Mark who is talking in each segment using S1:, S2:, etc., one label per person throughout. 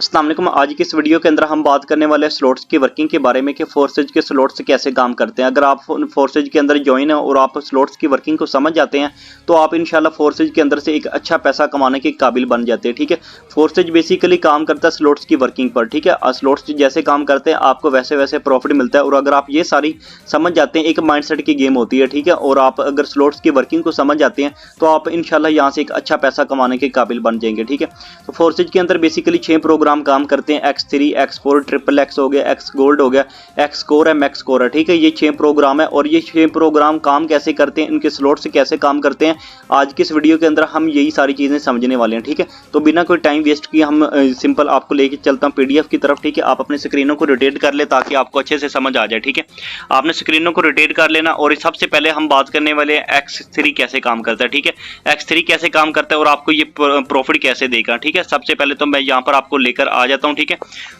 S1: अस्सलाम वालेकुम। आज की इस वीडियो के अंदर हम बात करने वाले हैं स्लॉट्स की वर्किंग के बारे में कि फोर्सेज के स्लॉट्स कैसे काम करते हैं। अगर आप फोर्सेज के अंदर ज्वाइन है और आप स्लॉट्स की वर्किंग को समझ जाते हैं तो आप इंशाल्लाह फोर्सेज के अंदर से एक अच्छा पैसा कमाने के काबिल बन जाते हैं। ठीक है, फोर्सेज बेसिकली काम करता है स्लॉट्स की वर्किंग पर। ठीक है, स्लॉट्स जैसे काम करते हैं आपको वैसे वैसे प्रॉफिट मिलता है। और अगर आप ये सारी समझ जाते हैं, एक माइंडसेट की गेम होती है। ठीक है, और आप अगर स्लॉट्स की वर्किंग को समझ जाते हैं तो आप इंशाल्लाह यहाँ से एक अच्छा पैसा कमाने के काबिल बन जाएंगे। ठीक है, तो फोर्सेज के अंदर बेसिकली 6 प्रोग्राम काम करते हैं। X3, X4, ट्रिपल एक्स हो गया, एक्स गोल्ड हो गया, एक्स कोर है, मैक्स कोर है। ठीक है, ये 6 प्रोग्राम है और ये 6 प्रोग्राम काम कैसे करते हैं, इनके स्लॉट से कैसे काम करते हैं, आज की इस वीडियो के अंदर हम यही सारी चीजें समझने वाले हैं। ठीक है, तो बिना कोई टाइम वेस्ट किए हम सिंपल आपको लेके चलता हूं पीडीएफ की तरफ। ठीक है, आप अपने स्क्रीनों को रोटेट कर ले ताकि आपको अच्छे से समझ आ जाए। ठीक है, आपने स्क्रीनों को रोटेट कर लेना और सबसे पहले हम बात करने वाले हैं X3 कैसे काम करता है। ठीक है, X3 कैसे काम करता है और आपको ये प्रॉफिट कैसे देगा। ठीक है, सबसे पहले तो मैं यहाँ पर आपको लेकर आ जाता हूँ। ठीक है,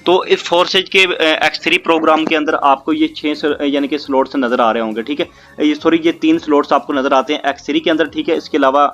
S1: तो इस फोर्सेज के X3 प्रोग्राम के अंदर आपको ये 6 यानी कि स्लॉट्स नजर आ रहे होंगे। ठीक है, ये सॉरी ये 3 स्लॉट्स आपको नजर आते हैं X3 के अंदर। ठीक है, इसके अलावा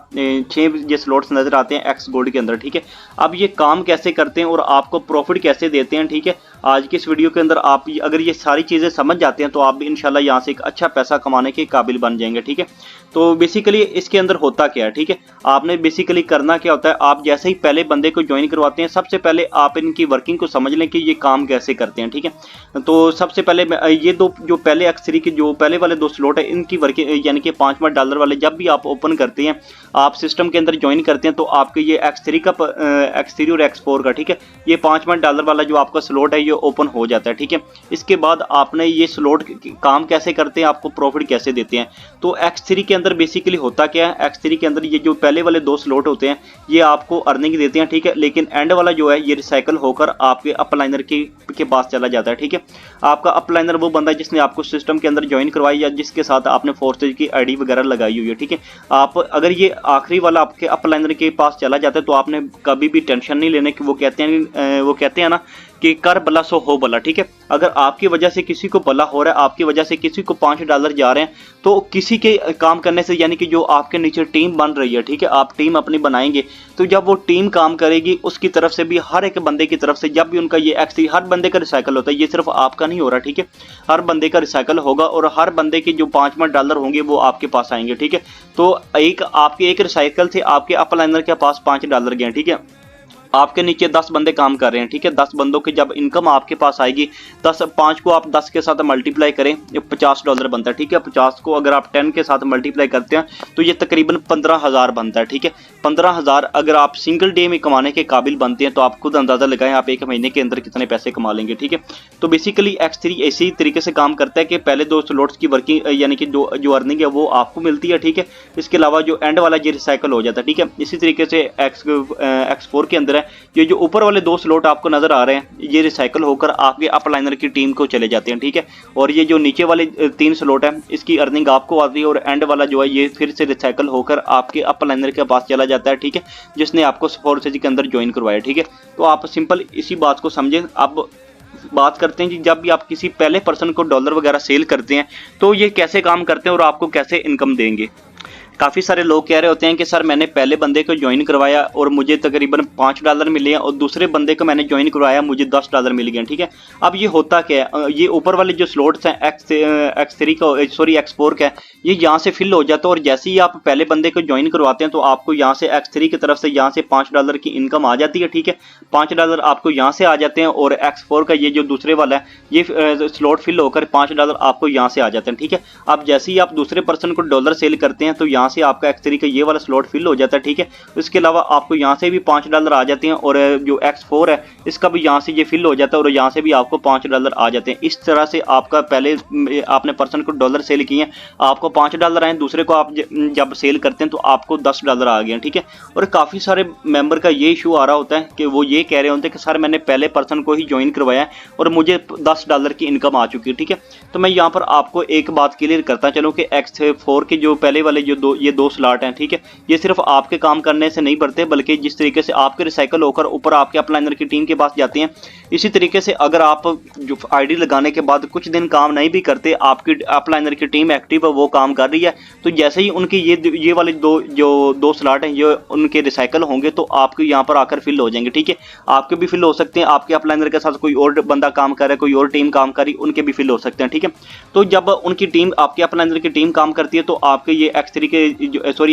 S1: 6 ये स्लॉट्स नजर आते हैं एक्स गोल्ड के अंदर। ठीक है, अब ये काम कैसे करते हैं और आपको प्रॉफिट कैसे देते हैं। ठीक है, आज की इस वीडियो के अंदर आप अगर ये सारी चीजें समझ जाते हैं तो आप भी इंशाल्लाह यहाँ से एक अच्छा पैसा कमाने के काबिल बन जाएंगे। ठीक है, तो बेसिकली इसके अंदर होता क्या है। ठीक है, आपने बेसिकली करना क्या होता है, आप जैसे ही पहले बंदे को ज्वाइन करवाते हैं सबसे पहले आप इनकी वर्किंग को समझ लें कि ये काम कैसे करते हैं। ठीक है, तो सबसे पहले ये दो जो पहले X3 के जो पहले वाले 2 स्लॉट है इनकी वर्किंग यानी कि $5 वाले जब भी आप ओपन करते हैं, आप सिस्टम के अंदर ज्वाइन करते हैं तो आपके ये X3 और X4 का, ठीक है, ये $5 वाला जो आपका स्लॉट है ये ओपन हो जाता है। ठीक है, इसके बाद आपने ये स्लॉट काम कैसे करते हैं, आपको प्रॉफिट कैसे देते हैं। तो X3 के अंदर बेसिकली होता क्या है, X3 के अंदर ये जो पहले वाले 2 स्लॉट होते हैं ये आपको अर्निंग देते हैं। ठीक है, लेकिन एंड वाला जो है ये रिसाइकल होकर आपके अपलाइनर के पास चला जाता है। ठीक है, आपका अपलाइनर वो बंदा है जिसने आपको सिस्टम के अंदर ज्वाइन करवाई या जिसके साथ आपने फोर्सेज की आईडी वगैरह लगाई हुई है। ठीक है, आप अगर ये आखिरी वाला आपके अपलाइनर के पास चला जाता है तो आपने कभी भी टेंशन नहीं लेने की। वो कहते हैं ना कि कर भला सो हो भला। ठीक है, अगर आपकी वजह से किसी को भला हो रहा है, आपकी वजह से किसी को $5 जा रहे हैं तो किसी के काम करने से यानी कि जो आपके नीचे टीम बन रही है, ठीक है, आप टीम अपनी बनाएंगे तो जब वो टीम काम करेगी उसकी तरफ से भी हर एक बंदे की तरफ से जब भी उनका ये X3 हर बंदे का रिसाइकल होता है, ये सिर्फ आपका नहीं हो रहा। ठीक है, हर बंदे का रिसाइकल होगा और हर बंदे के जो $5 होंगे वो आपके पास आएंगे। ठीक है, तो आपके एक रिसाइकल से आपके अपलाइनर के पास $5 गए। ठीक है, आपके नीचे 10 बंदे काम कर रहे हैं। ठीक है, 10 बंदों की जब इनकम आपके पास आएगी 5 को आप 10 के साथ मल्टीप्लाई करें ये $50 बनता है। ठीक है, 50 को अगर आप 10 के साथ मल्टीप्लाई करते हैं तो ये तकरीबन 15,000 बनता है। ठीक है, 15,000 अगर आप सिंगल डे में कमाने के काबिल बनते हैं तो आप खुद अंदाजा लगाएं आप एक महीने के अंदर कितने पैसे कमा लेंगे। ठीक है, तो बेसिकली X3 इसी तरीके से काम करता है कि पहले 2 स्लॉट्स की वर्किंग यानी कि जो अर्निंग है वो आपको मिलती है। ठीक है, इसके अलावा जो एंड वाला ये रिसाइकल हो जाता है। ठीक है, इसी तरीके से X4 के अंदर है ये जो ऊपर वाले 2 स्लॉट आपको नजर आ रहे हैं ये रिसाइकल होकर आपके अपलाइनर की टीम को चले जाते हैं। ठीक है, और ये जो नीचे वाले 3 स्लॉट है इसकी अर्निंग आपको आती है और एंड वाला जो है ये फिर से रिसाइकल होकर आपके अपलाइनर के पास चला जाता है। ठीक है, जिसने आपको फोर्सेज के अंदर ज्वाइन करवाया। ठीक है, तो आप सिंपल इसी बात को समझें। अब बात करते हैं कि जब भी आप किसी पहले पर्सन को डॉलर वगैरह सेल करते हैं तो ये कैसे काम करते हैं और आपको कैसे इनकम देंगे। काफ़ी सारे लोग कह रहे होते हैं कि सर मैंने पहले बंदे को ज्वाइन करवाया और मुझे तकरीबन $5 मिले हैं और दूसरे बंदे को मैंने ज्वाइन करवाया मुझे $10 मिल गए। ठीक है, अब ये होता क्या है, ये ऊपर वाले जो स्लॉट्स हैं X3 का सॉरी X4 का ये यहाँ से फिल हो जाता है और जैसे ही आप पहले बंदे को ज्वाइन करवाते हैं तो आपको यहाँ से X3 की तरफ से यहाँ से $5 की इनकम आ जाती है। ठीक है, $5 आपको यहाँ से आ जाते हैं और X4 का ये जो दूसरे वाला है ये स्लॉट फिल होकर $5 आपको यहाँ से आ जाते हैं। ठीक है, अब जैसे ही आप दूसरे पर्सन को डॉलर सेल करते हैं तो से आपका X3 का ये वाला स्लॉट फिल हो जाता है। ठीक है, इसके अलावा आपको यहाँ से भी $5 आ जाते हैं और जो X4 है इसका भी यहाँ से ये फिल हो जाता है और यहाँ से भी आपको $5 आ जाते हैं। इस तरह से आपका पहले आपने पर्सन को डॉलर सेल किए हैं आपको $5 आए, दूसरे को आप जब सेल करते हैं तो आपको $10 आ गए। ठीक है, और काफ़ी सारे मेंबर का ये इशू आ रहा होता है कि वो ये कह रहे होते हैं कि सर मैंने पहले पर्सन को ही ज्वाइन करवाया है और मुझे $10 की इनकम आ चुकी है। ठीक है, तो मैं यहाँ पर आपको एक बात क्लियर करता चलूँ कि X4 के जो पहले वाले जो ये 2 स्लॉट हैं, ठीक है, ये सिर्फ आपके काम करने से नहीं बढ़ते बल्कि जिस तरीके से आपके रिसाइकल होकर ऊपर आपके अपलाइनर की टीम के पास जाते हैं इसी तरीके से अगर आप जो आईडी लगाने के बाद कुछ दिन काम नहीं भी करते आपकी अपलाइनर की टीम एक्टिव है वो काम काम कर रही है। तो जैसे ही उनकी ये वाले दो स्लॉट हैं ये उनके रिसाइकल होंगे तो आपके यहाँ पर आकर फिल हो जाएंगे। ठीक है, आपके भी फिल हो सकते हैं, आपके अपलाइनर के साथ कोई और बंदा काम कर रहा है, कोई और टीम काम कर रही है, उनके भी फिल हो सकते हैं। ठीक है, तो जब उनकी टीम, आपके अपलाइनर की टीम काम करती है तो आपके ये X3 के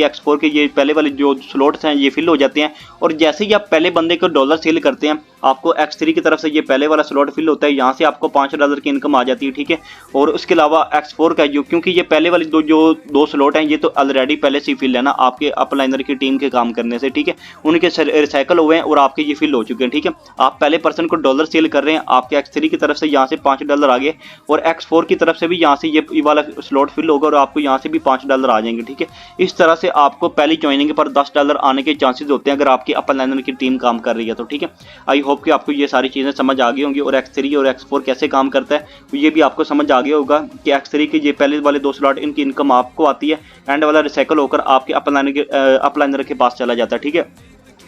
S1: X4 के ये पहले वाले जो स्लॉट्स हैं ये फिल हो जाते हैं। और जैसे ही आप पहले बंदे को डॉलर सेल करते हैं, आपको X3 की तरफ से ये पहले वाला स्लॉट फिल होता है, यहाँ से आपको $5 की इनकम आ जाती है। ठीक है, और उसके अलावा X4 का क्योंकि ये पहले वाली दो स्लॉट हैं ये तो ऑलरेडी पहले से फिल है ना आपके अपलाइनर की टीम के काम करने से। ठीक है, उनके रिसाइकल हुए हैं और आपके ये फिल हो चुके हैं। ठीक है, आप पहले पर्सन को डॉलर सेल कर रहे हैं, आपके X3 की तरफ से यहाँ से $5 आ गए और X4 की तरफ से भी यहाँ से ये वाला स्लॉट फिल होगा और आपको यहाँ से भी $5 आ जाएंगे। ठीक है, इस तरह से आपको पहली ज्वाइनिंग पर $10 आने के चांसेस होते हैं अगर आपकी अपलाइनर की टीम काम कर रही है तो। ठीक है, आई होप कि आपको ये सारी चीज़ें समझ आ गई होंगी और X3 और X4 कैसे काम करता है ये भी आपको समझ आ गया होगा कि X3 के ये पहले वाले दो स्लॉट इनकी इनकम आपको आती है, एंड वाला रिसाइकल होकर आपके अपलाइनर के पास चला जाता है। ठीक है,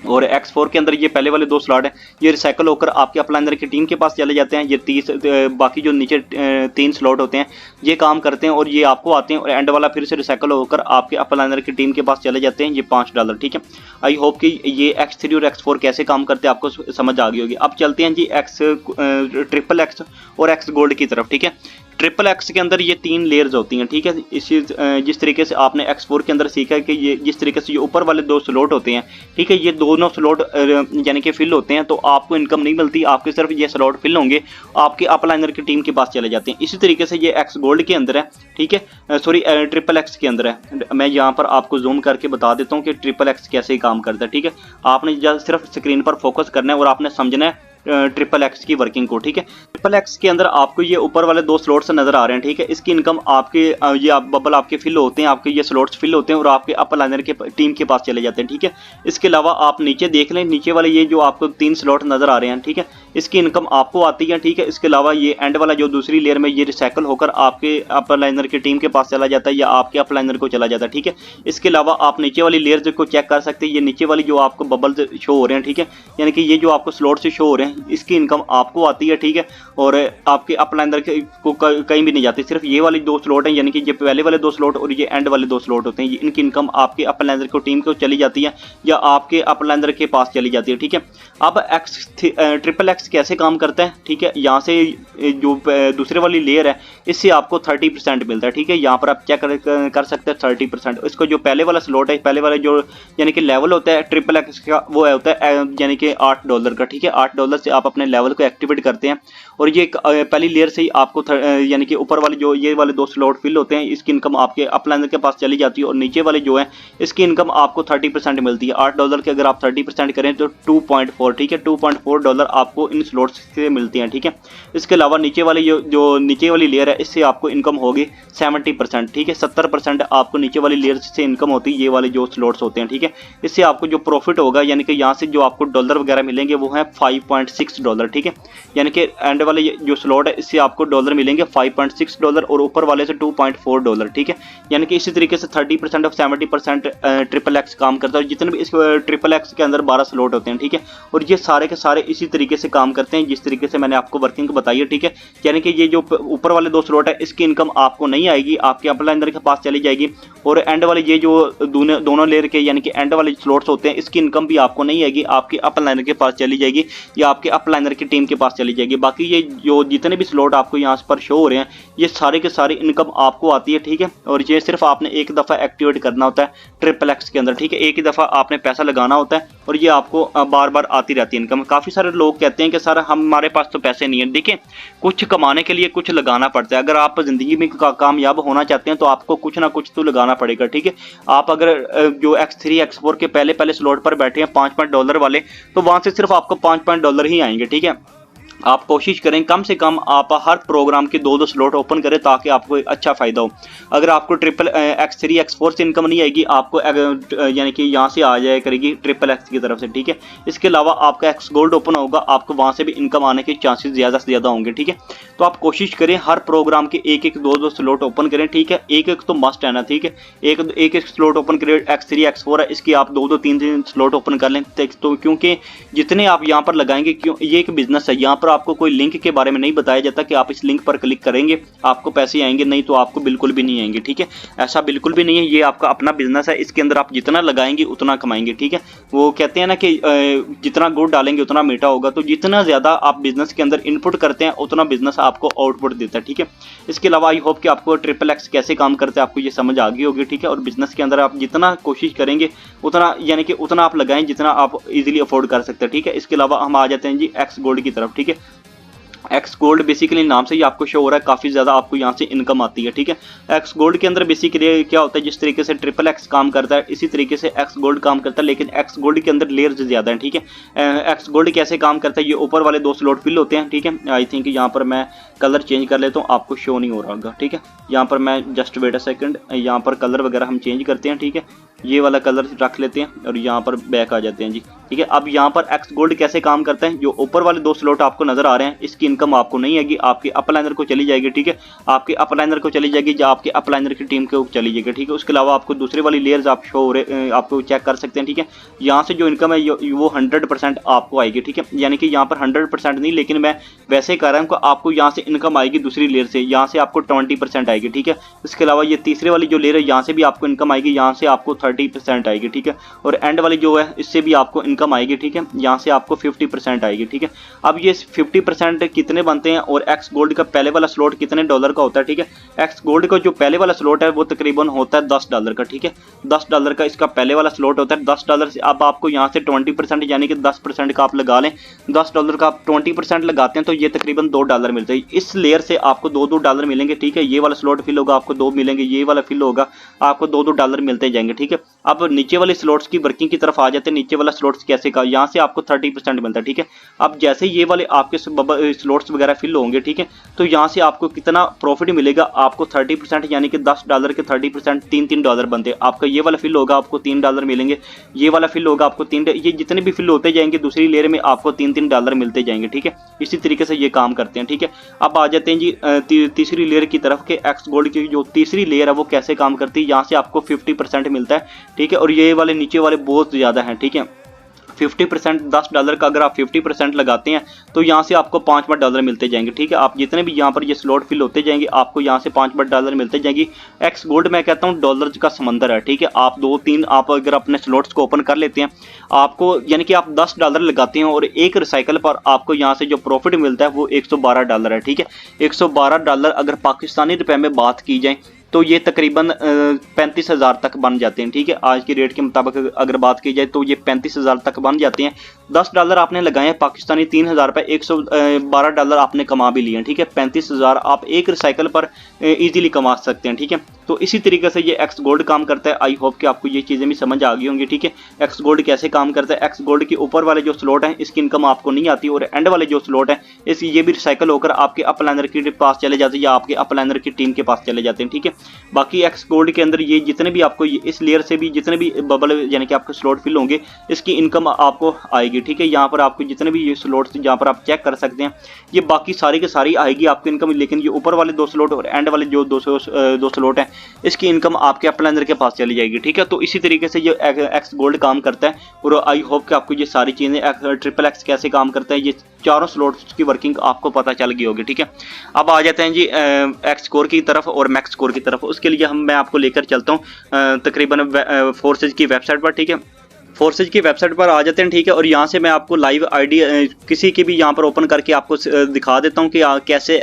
S1: और X4 के अंदर ये पहले वाले दो स्लॉट हैं ये रिसाइकल होकर आपके अपलाइनर की टीम के पास चले जाते हैं। ये बाकी जो नीचे 3 स्लॉट होते हैं ये काम करते हैं और ये आपको आते हैं, और एंड वाला फिर से रिसाइकल होकर आपके अपलाइनर की टीम के पास चले जाते हैं, ये $5। ठीक है, आई होप कि ये X3 और X4 कैसे काम करते हैं आपको समझ आ गई होगी। अब चलते हैं जी XXX और X गोल्ड की तरफ। ठीक है, XXX के अंदर ये 3 लेयर्स होती हैं। ठीक है, इसी जिस तरीके से आपने X4 के अंदर सीखा है कि ये जिस तरीके से ये ऊपर वाले 2 स्लॉट होते हैं, ठीक है, ये दोनों स्लॉट यानी कि फिल होते हैं तो आपको इनकम नहीं मिलती, आपके सिर्फ ये स्लॉट फिल होंगे, आपके अपलाइनर की टीम के पास चले जाते हैं। इसी तरीके से ये X गोल्ड के अंदर है। ठीक है, सॉरी XXX के अंदर है। मैं यहाँ पर आपको जूम करके बता देता हूँ कि XXX कैसे काम करता है। ठीक है, आपने सिर्फ स्क्रीन पर फोकस करना है और आपने समझना है XXX की वर्किंग को। ठीक है, XXX के अंदर आपको ये ऊपर वाले 2 स्लॉट्स नजर आ रहे हैं। ठीक है, इसकी इनकम आपके ये बबल आपके फिल होते हैं, आपके ये स्लॉट्स फिल होते हैं और आपके अपलाइनर के टीम के पास चले जाते हैं। ठीक है, इसके अलावा आप नीचे देख लें, नीचे वाले ये जो आपको 3 स्लॉट नजर आ रहे हैं, ठीक है, इसकी इनकम आपको आती है। ठीक है, इसके अलावा ये एंड वाला जो दूसरी लेयर में ये रिसाइकल होकर आपके अपलाइनर की टीम के पास चला जाता है या आपके अपलाइनर को चला जाता है। ठीक है, इसके अलावा आप नीचे वाली लेयर को चेक कर सकते हैं, ये नीचे वाली जो आपको बबल्स शो हो रहे हैं, ठीक है, यानी कि ये जो आपको स्लॉट से शो हो रहे हैं इसकी इनकम आपको आती है। ठीक है, और आपके अपलाइनर को कहीं भी नहीं जाती, सिर्फ ये वाली 2 स्लॉट हैं, यानी कि ये पहले वाले 2 स्लॉट और ये एंड वाले 2 स्लॉट होते हैं, इनकी इनकम आपके अपलाइनर को टीम को चली जाती है या आपके अपलाइनर के पास चली जाती है। ठीक है, अब XXX कैसे काम करता है। ठीक है, यहाँ से जो दूसरे वाली लेयर है इससे आपको 30% मिलता है। ठीक है, यहाँ पर आप चेक कर सकते हैं 30%। इसको जो पहले वाला स्लॉट है, पहले वाला जो यानी कि लेवल होता है XXX का, वो होता है यानी कि $8 का। ठीक है, $8 से आप अपने लेवल को एक्टिवेट करते हैं और ये पहली लेयर से ही आपको यानी कि ऊपर वाले जो ये वाले 2 स्लॉट फिल होते हैं इसकी इनकम आपके अपलाइनर के पास चली जाती है और नीचे वाले जो है इसकी इनकम आपको 30% मिलती है। $8 के अगर आप 30% करें तो 2.4, ठीक है, $2.4 आपको इन स्लॉट्स से मिलते हैं। ठीक है, इसके अलावा नीचे वाली जो नीचे वाली लेयर है इससे आपको इनकम होगी 70%। ठीक है, 70% आपको नीचे वाली लेयर से इनकम होती है, ये वाले जो स्लॉट्स होते हैं। ठीक है, इससे आपको जो प्रॉफिट होगा यानी कि यहाँ से जो आपको डॉलर वगैरह मिलेंगे वो है $5.6। ठीक है, यानी कि एंड वाले जो स्लॉट है इससे आपको डॉलर मिलेंगे $5.6 और ऊपर वाले से $2.4। ठीक है, यानी कि इसी तरीके से 30% और 70% XXX काम करता है। जितने भी इस XXX के अंदर 12 स्लॉट होते हैं। ठीक है, और ये सारे के सारे इसी तरीके से काम करते हैं जिस तरीके से मैंने आपको वर्किंग बताई है। ठीक है, यानी कि ये जो ऊपर वाले 2 स्लॉट है इसकी इनकम आपको नहीं आएगी, आपके अपलाइनर के पास चली जाएगी, और एंड वाले ये जो दोनों लेयर के यानी कि एंड वाले स्लॉट्स होते हैं इसकी इनकम भी आपको नहीं आएगी, आपके अपलाइनर के पास चली जाएगी या आपके अपलाइनर की टीम के पास चली जाएगी। बाकी ये जो जितने भी स्लॉट आपको यहाँ पर शो हो रहे हैं ये सारे के सारे इनकम आपको आती है। ठीक है, और ये सिर्फ आपने एक दफ़ा एक्टिवेट करना होता है XXX के अंदर। ठीक है, एक ही दफ़ा आपने पैसा लगाना होता है और ये आपको बार बार आती रहती है इनकम। काफ़ी सारे लोग कहते हैं कि सर हमारे पास तो पैसे नहीं है। देखिए, कुछ कमाने के लिए कुछ लगाना पड़ता है। अगर आप ज़िंदगी में कामयाब होना चाहते हैं तो आपको कुछ ना कुछ तो लगाना पड़ेगा। ठीक है, आप अगर जो X3 X4 के पहले स्लॉट पर बैठे हैं $5 वाले, तो वहाँ से सिर्फ आपको $5 ही आएंगे। ठीक है, आप कोशिश करें कम से कम आप हर प्रोग्राम के 2 स्लॉट ओपन करें ताकि आपको अच्छा फ़ायदा हो। अगर आपको X3 X4 से इनकम नहीं आएगी आपको यानी कि यहाँ से आ जाए करेगी XXX की तरफ से। ठीक है, इसके अलावा आपका X गोल्ड ओपन होगा, आपको वहाँ से भी इनकम आने के चांसेस ज़्यादा से ज़्यादा होंगे। ठीक है, तो आप कोशिश करें हर प्रोग्राम के 1-1 2-2 स्लॉट ओपन करें। ठीक है, एक तो मस्ट है ना। ठीक है, एक स्लॉट ओपन करें। X3 X4 है इसकी आप 2-2 3-3 स्लॉट ओपन कर लें, तो क्योंकि जितने आप यहाँ पर लगाएंगे, क्यों ये एक बिजनेस है, यहाँ पर आपको कोई लिंक के बारे में नहीं बताया जाता कि आप इस लिंक पर क्लिक करेंगे आपको पैसे आएंगे, नहीं तो आपको बिल्कुल भी नहीं आएंगे। ठीक है, ऐसा बिल्कुल भी नहीं है। ये आपका अपना बिजनेस है, इसके अंदर आप जितना लगाएंगे उतना कमाएंगे। ठीक है, वो कहते हैं ना कि जितना गुड़ डालेंगे उतना मीठा होगा। तो जितना ज्यादा आप बिजनेस के अंदर इनपुट करते हैं उतना बिजनेस आपको आउटपुट देता है। ठीक है, इसके अलावा आई होप कि आपको XXX कैसे काम करते हैं आपको ये समझ आ गई होगी। ठीक है, और बिजनेस के अंदर आप जितना कोशिश करेंगे उतना, यानी कि उतना आप लगाएं जितना आप इजीली अफोर्ड कर सकते हैं। ठीक है, इसके अलावा हम आ जाते हैं जी एक्स गोल्ड की तरफ। ठीक है, एक्स गोल्ड बेसिकली नाम से ही आपको शो हो रहा है, काफी ज्यादा आपको यहाँ से इनकम आती है। ठीक है, एक्स गोल्ड के अंदर बेसिकली क्या होता है, जिस तरीके से XXX काम करता है इसी तरीके से एक्स गोल्ड काम करता है, लेकिन एक्स गोल्ड के अंदर लेयर्स ज्यादा है। ठीक है, एक्स गोल्ड कैसे काम करता है, ये ऊपर वाले 2 स्लॉट फिल होते हैं। ठीक है, आई थिंक यहाँ पर मैं कलर चेंज कर लेता हूँ, आपको शो नहीं हो रहा होगा। ठीक है, यहाँ पर मैं जस्ट वेट अ सेकंड, यहाँ पर कलर वगैरह हम चेंज करते हैं। ठीक है, ये वाला कलर रख लेते हैं और यहाँ पर बैक आ जाते हैं जी। ठीक है, अब यहाँ पर एक्स गोल्ड कैसे काम करता है, जो ऊपर वाले 2 स्लॉट आपको नजर आ रहे हैं इसकी इनकम आपको नहीं आएगी, आपके अपलाइनर को चली जाएगी। ठीक है, आपके अपलाइनर को चली जाएगी या आपके अपलाइनर की टीम को चली जाएगी। ठीक है, उसके अलावा आपको दूसरे वाली लेयर्स आप शो हो रहे, आपको चेक कर सकते हैं। ठीक है, यहाँ से जो इनकम है वो 100% आपको आएगी। ठीक है, यानी कि यहाँ पर 100% नहीं, लेकिन मैं वैसे कह रहा हूँ आपको यहाँ से इनकम आएगी दूसरी लेयर से, यहाँ से आपको 20% आएगी। ठीक है, इसके अलावा ये तीसरे वाली जो लेयर है यहाँ से भी आपको इनकम आएगी, यहाँ से आपको 30% आएगी। ठीक है, और एंड वाली जो है इससे भी आपको इनकम आएगी। ठीक है, यहाँ से आपको 50% आएगी। ठीक है, अब ये 50% कितने बनते हैं और एक्स गोल्ड का पहले वाला स्लॉट कितने डॉलर का होता है। ठीक है, एक्स गोल्ड का जो पहले वाला स्लॉट है वो तकरीबन होता है $10 का। ठीक है, $10 का इसका पहले वाला स्लॉट होता है। $10 से अब आपको यहाँ से 20% यानी कि 10% का आप लगा लें, $10 का आप 20% लगाते हैं तो ये तकरीबन $2 मिलते हैं। इस लेयर से आपको $2 मिलेंगे। ठीक है, ये वाला स्लॉट फिल होगा आपको 2 मिलेंगे, ये वाला फिल होगा आपको $2 मिलते जाएंगे। ठीक है, अब नीचे वाले स्लॉट्स की वर्किंग की तरफ आ जाते हैं। नीचे वाला स्लॉट्स कैसे का, यहाँ से आपको 30% मिलता है। ठीक है, अब जैसे ये वाले आपके स्लॉट्स वगैरह फिल होंगे, ठीक है, तो यहाँ से आपको कितना प्रॉफिट मिलेगा, आपको 30% यानी कि $10 के 30% $3 बनते हैं। आपका ये वाला फिल होगा आपको $3 मिलेंगे, ये वाला फिल होगा आपको ये जितने भी फिल होते जाएंगे दूसरी लेयर में आपको $3 मिलते जाएंगे। ठीक है, इसी तरीके से ये काम करते हैं। ठीक है, अब आ जाते हैं जी तीसरी लेयर की तरफ के एक्स गोल्ड की जो तीसरी लेयर है वो कैसे काम करती है। यहाँ से आपको 50% मिलता है। ठीक है, और ये वाले नीचे वाले बहुत ज्यादा हैं। ठीक है, 50% $10 का अगर आप 50% लगाते हैं तो यहाँ से आपको $5 मिलते जाएंगे। ठीक है, आप जितने भी यहाँ पर ये स्लॉट फिल होते जाएंगे आपको यहाँ से $5 मिलते जाएंगे। एक्स गोल्ड मैं कहता हूँ डॉलर का समंदर है। ठीक है, आप 2-3 आप अगर अपने स्लॉट्स को ओपन कर लेते हैं आपको, यानी कि आप $10 लगाते हैं और एक रिसाइकल पर आपको यहाँ से जो प्रॉफिट मिलता है वो $112 है। ठीक है, $112 अगर पाकिस्तानी रुपए में बात की जाए तो ये तकरीबन 35,000 तक बन जाते हैं। ठीक है, आज के रेट के मुताबिक अगर बात की जाए तो ये 35,000 तक बन जाते हैं। $10 आपने लगाए हैं पाकिस्तानी 3,000 रुपए, $112 आपने कमा भी लिए हैं। ठीक है, 35,000 आप एक रिसाइकल पर इजीली कमा सकते हैं। ठीक है, तो इसी तरीके से ये एक्स गोल्ड काम करता है। आई होप कि आपको ये चीजें भी समझ आ गई होंगी। ठीक है, एक्स गोल्ड कैसे काम करता है, एक्स गोल्ड के ऊपर वाले जो स्लॉट हैं इसकी इनकम आपको नहीं आती और एंड वाले जो स्लॉट हैं ये भी रिसाइकल होकर आपके अपलाइनर के पास चले जाते हैं या आपके अपलाइनर की टीम के पास चले जाते हैं। ठीक है, बाकी एक्स गोल्ड के अंदर ये जितने भी आपको इस लेयर से भी जितने भी बबल यानी कि आपके स्लॉट फिल होंगे इसकी इनकम आपको आएगी। ठीक है, यहाँ पर आपको जितने भी ये स्लॉट्स जहाँ पर आप चेक कर सकते हैं ये बाकी सारी के सारी आएगी आपकी इनकम, लेकिन ये ऊपर वाले 2 स्लॉट और एंड वाले जो 2 स्लॉट हैं इसकी इनकम आपके अपलाइनर के पास चली जाएगी। ठीक है, तो इसी तरीके से ये एक्स गोल्ड काम करता है और आई होप कि आपको ये सारी चीजें XXX कैसे काम करता है ये चारों स्लॉट्स की वर्किंग आपको पता चल गई होगी। ठीक है, अब आ जाते हैं जी एक्स कोर की तरफ और मैक्स कोर की तरफ। उसके लिए मैं आपको लेकर चलता हूँ तकरीबन फोर्सेज की वेबसाइट पर। ठीक है, फोर्सेज की वेबसाइट पर आ जाते हैं। ठीक है, और यहाँ से मैं आपको लाइव आईडी किसी की भी यहाँ पर ओपन करके आपको दिखा देता हूँ कि कैसे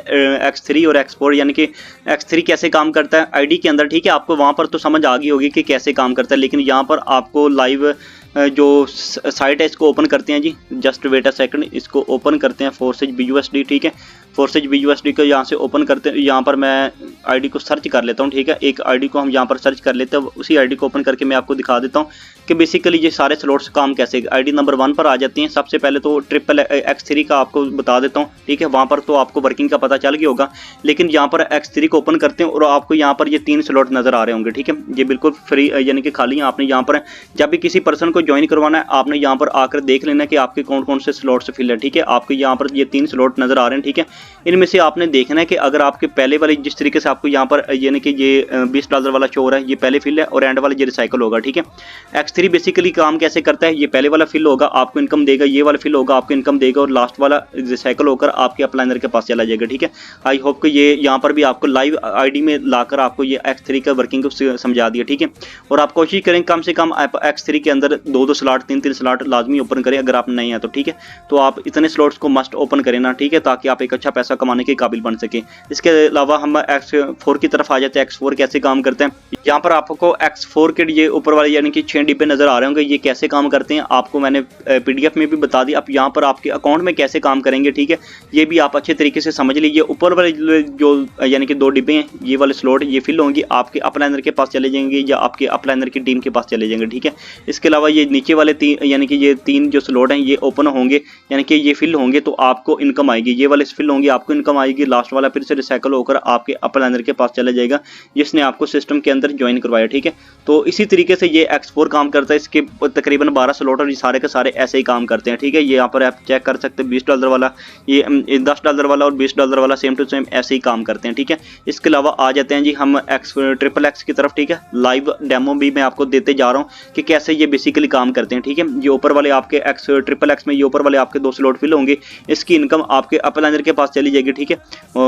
S1: X3 और X4 यानी कि X3 कैसे काम करता है आईडी के अंदर। ठीक है, आपको वहाँ पर तो समझ आ गई होगी कि कैसे काम करता है, लेकिन यहाँ पर आपको लाइव जो साइट है इसको ओपन करते हैं जी। जस्ट वेट अ सेकंड, इसको ओपन करते हैं फोर्सेज BUSD। ठीक है, फोर्सेज BUSD को यहाँ से ओपन करते हैं। यहाँ पर मैं आईडी को सर्च कर लेता हूँ। ठीक है, एक आईडी को हम यहाँ पर सर्च कर लेते हैं, उसी आईडी को ओपन करके मैं आपको दिखा देता हूँ कि बेसिकली ये सारे स्लॉट्स काम कैसे। आईडी नंबर 1 पर आ जाती हैं। सबसे पहले तो XXX3 का आपको बता देता हूँ। ठीक है, वहाँ पर तो आपको वर्किंग का पता चल गया होगा, लेकिन यहाँ पर X3 को ओपन करते हैं और आपको यहाँ पर ये 3 स्लॉट नजर आ रहे होंगे। ठीक है, ये बिल्कुल फ्री यानी कि खाली है। आपने यहाँ पर जब भी किसी पर्सन को ज्वाइन करवाना है आपने यहाँ पर आकर देख लेना कि आपके कौन कौन से स्लॉट्स फिल है। ठीक है, आपके यहाँ पर ये 3 स्लॉट नजर आ रहे हैं। ठीक है, इनमें से आपने देखना है कि अगर आपके पहले वाले जिस तरीके से आपको यहाँ पर यानी कि ये $20 वाला शो हो रहा है ये पहले फिल है और एंड वाला ये रिसाइकल होगा। ठीक है, X3 बेसिकली काम कैसे करता है, ये पहले वाला फिल होगा आपको इनकम देगा, ये वाला फिल होगा आपको इनकम देगा और लास्ट वाला रिसाइकल होकर आपके अपलाइनर के पास चला जाएगा। ठीक है, आई होप कि ये यहाँ पर भी आपको लाइव आईडी में लाकर आपको ये X3 का वर्किंग को समझा दिया। ठीक है, और आप कोशिश करें कम से कम X3 के अंदर 2-2 स्लॉट 3-3 स्लॉट लाजमी ओपन करें अगर आप नए हैं तो। ठीक है, तो आप इतने स्लॉट्स को मस्ट ओपन करें ना, ठीक है, ताकि आप एक अच्छा पैसा कमाने के काबिल बन सके। इसके अलावा हम X4 की तरफ आ जाते हैं। X4 कैसे काम करते हैं, यहाँ पर आपको X4 के ये ऊपर वाले यानी कि 6 डिब्बे नजर आ रहे होंगे, ये कैसे काम करते हैं आपको मैंने PDF में भी बता दिया। अब यहाँ पर आपके अकाउंट में कैसे काम करेंगे, ठीक है, ये भी आप अच्छे तरीके से समझ लीजिए। ऊपर वाले जो यानी कि 2 डिब्बे हैं, ये वाले स्लॉट ये फिल होंगे, आपके अपलाइनर के पास चले जाएंगे या आपके अपलाइनर की टीम के पास चले जाएंगे। ठीक है, इसके अलावा ये नीचे वाले 3 यानी कि ये 3 जो स्लॉट हैं ये ओपन होंगे यानी कि ये फिल होंगे तो आपको इनकम आएगी, ये वाले फिल होंगे आपको इनकम आएगी। लास्ट वाला फिर से रिसाइकल होकर आपके अपलाइनर के पास चला जाएगा जिसने आपको सिस्टम के अंदर ज्वाइन करवाया। ठीक है, तो इसी तरीके से ये X4 काम करता है। इसके तकरीबन 12 स्लॉट और ये सारे के सारे ऐसे ही काम करते हैं। ठीक है, ये यहाँ पर आप चेक कर सकते हैं $20 वाला, ये $10 वाला और $20 वाला सेम टू सेम ऐसे ही काम करते हैं। ठीक है, इसके अलावा आ जाते हैं जी हम XXX की तरफ। ठीक है, लाइव डेमो भी मैं आपको देते जा रहा हूँ कि कैसे ये बेसिकली काम करते हैं। ठीक है, ये ऊपर वाले आपके XXX में ये ऊपर वाले आपके 2 स्लॉट फिल होंगे, इसकी इनकम आपके अपलाइनर के पास चली जाएगी। ठीक है,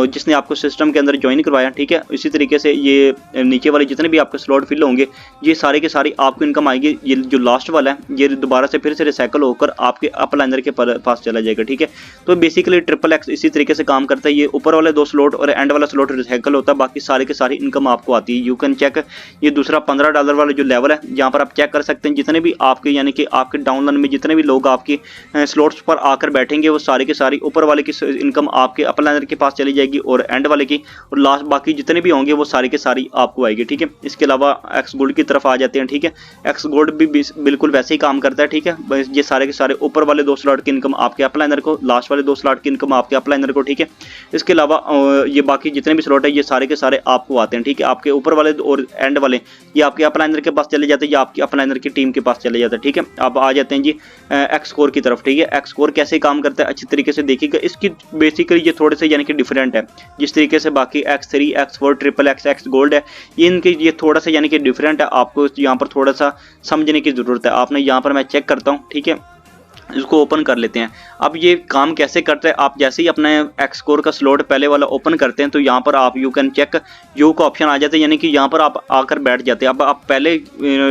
S1: जिसने आपको सिस्टम के अंदर ज्वाइन करवाया। ठीक है, इसी तरीके से ये नीचे वाले जितने भी आपके स्लॉट फिल होंगे ये सारे के सारे आपको इनकम आएगी। ये जो लास्ट वाला है ये दोबारा से फिर से रिसाइकल होकर आपके अपलाइनर के पास चला जाएगा। ठीक है, तो बेसिकली XXX इसी तरीके से काम करता है। ये ऊपर वाले 2 स्लॉट और एंड वाला स्लॉट रिसाइकल होता है, बाकी सारे के सारी इनकम आपको आती है। यू कैन चेक ये दूसरा $15 वाला जो लेवल है, यहाँ पर आप चेक कर सकते हैं जितने भी आपके यानी कि आपके डाउनलाइन में जितने भी लोग आपके स्लॉट्स पर आकर बैठेंगे वो सारे के सारी ऊपर वाले की इनकम आपके अपलाइनर के पास चली जाएगी और एंड वाले की और लास्ट बाकी जितने भी होंगे वो सारी के सारी आपको आएगी। ठीक है, इसके अलावा X गोल्ड की तरफ आ जाते हैं। ठीक है, X गोल्ड भी बिल्कुल वैसे ही काम करता है। ठीक है, ये सारे के सारे ऊपर वाले 2 स्लॉट की इनकम आपके अपलाइनर को, लास्ट वाले 2 स्लॉट की इनकम आपके अपलाइनर को। ठीक है, इसके अलावा ये बाकी जितने भी स्लॉट है ये सारे के सारे आपको आते हैं। ठीक है, आपके ऊपर वाले और एंड वाले ये आपके अपलाइनर के पास चले जाते हैं या आपके अपलाइनर की टीम के पास चले जाते हैं। ठीक है, अब आ जाते हैं जी X4 की तरफ। ठीक है, X4 कैसे काम करता है अच्छी तरीके से देखिएगा। इसकी बेसिकली ये थोड़े से यानी कि डिफरेंट है, जिस तरीके से बाकी X3 X4 XXX X gold है ये इनके ये थोड़ा सा यानी कि डिफरेंट है। आपको यहाँ पर थोड़ा सा समझने की जरूरत है। आपने यहाँ पर मैं चेक करता हूँ। ठीक है, इसको ओपन कर लेते हैं। अब ये काम कैसे करता है, आप जैसे ही अपने X4 का स्लॉट पहले वाला ओपन करते हैं तो यहाँ पर आप यू कैन चेक यू का ऑप्शन आ जाता है, यानी कि यहाँ पर आप आकर बैठ जाते हैं। अब आप पहले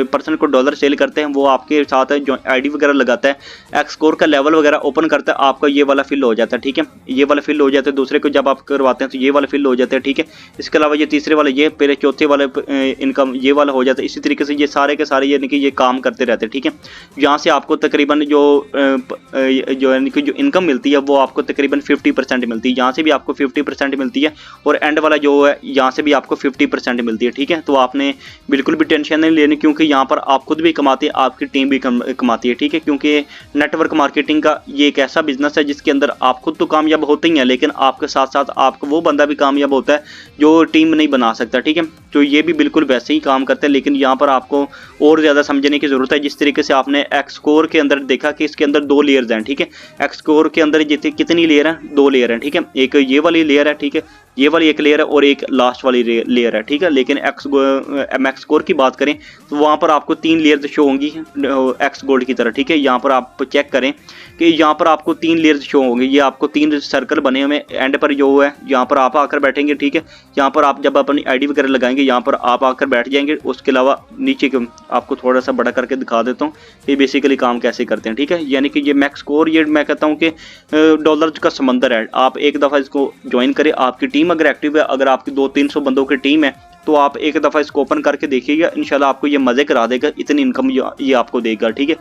S1: पर्सन को डॉलर सेल करते हैं, वो आपके साथ जो आईडी वगैरह लगाता है X4 का लेवल वगैरह ओपन करता है, आपका ये वाला फिल हो जाता है। ठीक है, ये वाला फिल हो जाता है। दूसरे को जब आप करवाते हैं तो ये वाला फिल हो जाता है। ठीक है, इसके अलावा ये तीसरे वाले ये फिर चौथे वाले इनकम ये वाला हो जाता है। इसी तरीके से ये सारे के सारे यानी कि ये काम करते रहते हैं। ठीक है, यहाँ से आपको तकरीबन जो यानी कि जो इनकम मिलती है वो आपको तकरीबन 50% मिलती है। यहाँ से भी आपको 50% मिलती है और एंड वाला जो है यहाँ से भी आपको 50% मिलती है। ठीक है, तो आपने बिल्कुल भी टेंशन नहीं लेनी क्योंकि यहाँ पर आप खुद भी कमाते हैं, आपकी टीम भी कमाती है। ठीक है, क्योंकि नेटवर्क मार्केटिंग का ये एक ऐसा बिजनेस है जिसके अंदर आप खुद तो कामयाब होते ही हैं लेकिन आपके साथ साथ आपको वो बंदा भी कामयाब होता है जो टीम नहीं बना सकता। ठीक है, तो ये भी बिल्कुल वैसे ही काम करते हैं लेकिन यहाँ पर आपको और ज़्यादा समझने की ज़रूरत है। जिस तरीके से आपने X4 के अंदर देखा कि इसके अंदर 2 लेयर्स हैं। ठीक है, X4 के अंदर कितनी लेयर हैं, 2 लेयर हैं। ठीक है, एक ये वाली लेयर है, ठीक है, ये वाली एक लेयर है और एक लास्ट वाली लेयर है। ठीक है, लेकिन X4 की बात करें तो वहाँ पर आपको 3 लेयर्स शो होंगी X गोल्ड की तरह। ठीक है, यहाँ पर आप चेक करें कि यहाँ पर आपको 3 लेयर्स शो होंगे। ये आपको 3 सर्कल बने हुए एंड पर जो है यहाँ पर आप आकर बैठेंगे। ठीक है, यहाँ पर आप जब अपनी आईडी वगैरह लगाएंगे यहाँ पर आप आकर बैठ जाएंगे। उसके अलावा नीचे आपको थोड़ा सा बड़ा करके दिखा देता हूँ ये बेसिकली काम कैसे करते हैं। ठीक है, यानी कि ये मैक्स स्कोर ये मैं कहता हूँ कि डॉलर का समंदर है। आप एक दफ़ा इसको ज्वाइन करें, आपकी टीम अगर एक्टिव है, अगर आपकी 200-300 बंदों की टीम है तो आप एक दफ़ा इसको ओपन करके देखिएगा, इंशाल्लाह आपको ये मज़े करा देगा, इतनी इनकम ये आपको देगा। ठीक है,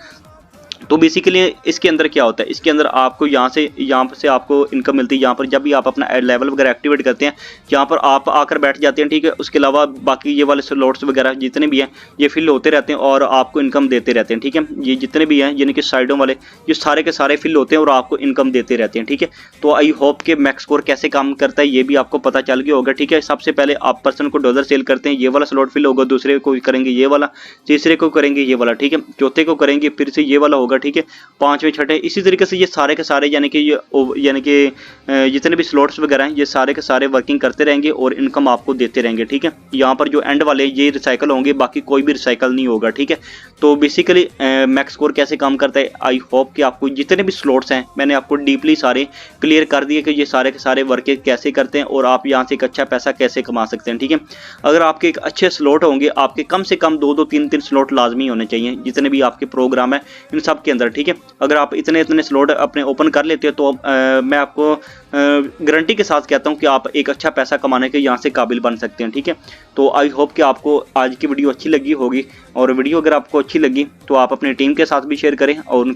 S1: तो बेसिकली इसके अंदर क्या होता है, इसके अंदर आपको यहाँ से आपको इनकम मिलती है। यहाँ पर जब भी आप अपना लेवल वगैरह एक्टिवेट करते हैं यहाँ पर आप आकर बैठ जाते हैं। ठीक है, उसके अलावा बाकी ये वाले स्लॉट्स वगैरह जितने भी हैं ये फिल होते रहते हैं और आपको इनकम देते रहते हैं। ठीक है, ये जितने भी हैं यानी कि साइडों वाले ये सारे के सारे फिल होते हैं और आपको इनकम देते रहते हैं। ठीक है, तो आई होप कि मैक्स स्कोर कैसे काम करता है ये भी आपको पता चल गया होगा। ठीक है, सबसे पहले आप पर्सन को डॉलर सेल करते हैं, ये वाला स्लॉट फिल होगा, दूसरे को करेंगे ये वाला, तीसरे को करेंगे ये वाला। ठीक है, चौथे को करेंगे फिर से ये वाला होगा। ठीक है, 5वें छठे इसी तरीके से ये सारे के सारे यानी कि जितने भी स्लॉट्स वगैरह हैं ये सारे के सारे वर्किंग करते रहेंगे और इनकम आपको देते रहेंगे। ठीक है, यहाँ पर जो एंड वाले ये रिसाइकल होंगे, बाकी कोई भी रिसाइकल नहीं होगा। ठीक है, तो बेसिकली मैक्स स्कोर कैसे काम करता है, आई होप कि आपको जितने भी स्लॉट्स हैं मैंने आपको डीपली सारे क्लियर कर दिए कि ये सारे के सारे वर्किंग कैसे करते हैं और आप यहाँ से एक अच्छा पैसा कैसे कमा सकते हैं। ठीक है, अगर आपके एक अच्छे स्लॉट होंगे, आपके कम से कम 2-2 3-3 स्लॉट लाजमी होने चाहिए जितने भी आपके प्रोग्राम है इन सब के अंदर। ठीक है, अगर आप इतने स्लॉट अपने ओपन कर लेते हो तो मैं आपको गारंटी के साथ कहता हूं कि आप एक अच्छा पैसा कमाने के यहाँ से काबिल बन सकते हैं। ठीक है, तो आई होप कि आपको आज की वीडियो अच्छी लगी होगी, और वीडियो अगर आपको अच्छी लगी तो आप अपनी टीम के साथ भी शेयर करें और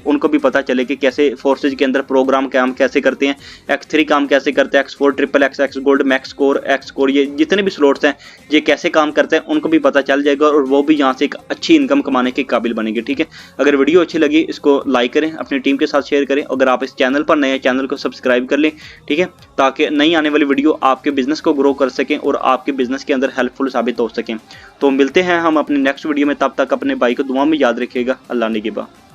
S1: उनको भी पता चले कि कैसे फोर्सेज के अंदर प्रोग्राम काम कैसे करते हैं, X3 काम कैसे करते हैं, X4 triple X, X gold, max score, X score, ये जितने भी स्लॉट्स हैं ये कैसे काम करते हैं उनको भी पता चल जाएगा और वो भी यहाँ से एक अच्छी इनकम कमाने के काबिल बनेंगे। ठीक है, अगर वीडियो अच्छी लगी इसको लाइक करें, अपनी टीम के साथ शेयर करें। अगर आप इस चैनल पर नए हैं चैनल को सब्सक्राइब कर लें। ठीक है, ताकि नई आने वाली वीडियो आपके बिजनेस को ग्रो कर सकें और आपके बिजनेस के अंदर हेल्पफुल साबित हो सकें। तो मिलते हैं हम अपनी नेक्स्ट वीडियो में, तब तक अपने भाई को दुआ में याद रखिएगा। अल्लाह निगहबान।